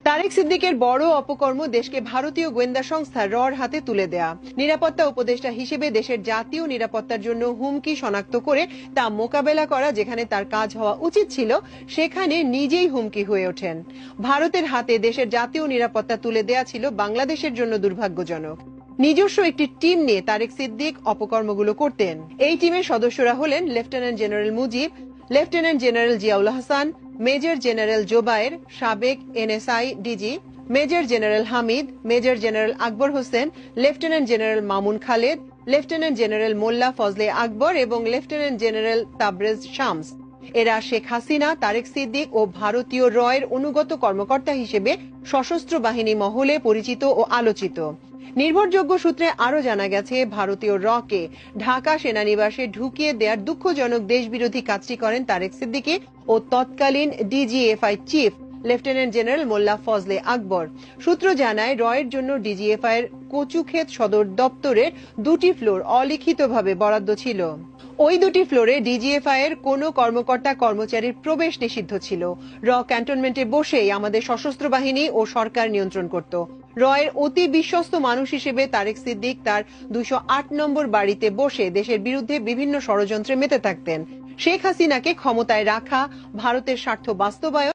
তারেক সিদ্দিকের বড় অপকর্ম দেশকে ভারতীয় গোয়েন্দা সংস্থা রর হাতে তুলে দেয়া। নিরাপত্তা উপদেষ্টা হিসেবে দেশের জাতীয় নিরাপত্তার জন্য হুমকি শনাক্ত করে তা মোকাবেলা করা যেখানে তার কাজ হওয়া উচিত ছিল, সেখানে নিজেই হুমকি হয়ে ওঠেন। ভারতের হাতে দেশের জাতীয় নিরাপত্তা তুলে দেয়া ছিল বাংলাদেশের জন্য দুর্ভাগ্যজনক। নিজস্ব একটি টিম নিয়ে তারেক সিদ্দিক অপকর্মগুলো করতেন। এই টিমের সদস্যরা হলেন lieutenant general Mujib, lieutenant general Ziaul Hasan, major general Zobayer, সাবেক NSI DG, major general Hamid, major general Akbar Hossain, lieutenant general Mamun Khaled, lieutenant general Mollah Fazle Akbar এবং লেফটেন্যান্ট জেনারেল তাবরেজ শামস। এরা শেখ হাসিনা, তারেক সিদ্দিক ও ভারতীয় রয়ের অনুগত কর্মকর্তা হিসেবে সশস্ত্র বাহিনী মহলে পরিচিত ও আলোচিত। নির্ভরযোগ্য সূত্রে আরো জানা গেছে, ভারতীয় রকে ঢাকা সেনানিবাসে ঢুকিয়ে দেওয়ার দুঃখজনক দেশবিরোধী কাজটি করেন তারেক সিদ্দিকী ও তৎকালীন DGFI chief lieutenant general Mollah Fazle আকবর। সূত্র জানায়, রয়ের জন্য ডিজিএফআই এর কচুক্ষেত সদর দপ্তরের 2টি ফ্লোর অলিখিতভাবে বরাদ্দ ছিল। ওই 2টি ফ্লোরে ডিজিএফআই এর কোনো কর্মকর্তা কর্মচারীর প্রবেশ নিষিদ্ধ ছিল। র ক্যান্টনমেন্টে বসেই আমাদের সশস্ত্র বাহিনী ও সরকার নিয়ন্ত্রণ করত। রয়ের অতি বিশ্বস্ত মানুষ হিসেবে তারেক সিদ্দিক তার 208 নম্বর বাড়িতে বসে দেশের বিরুদ্ধে বিভিন্ন ষড়যন্ত্রে মেতে থাকতেন। শেখ হাসিনাকে ক্ষমতায় রাখা, ভারতের স্বার্থ বাস্তবায়ন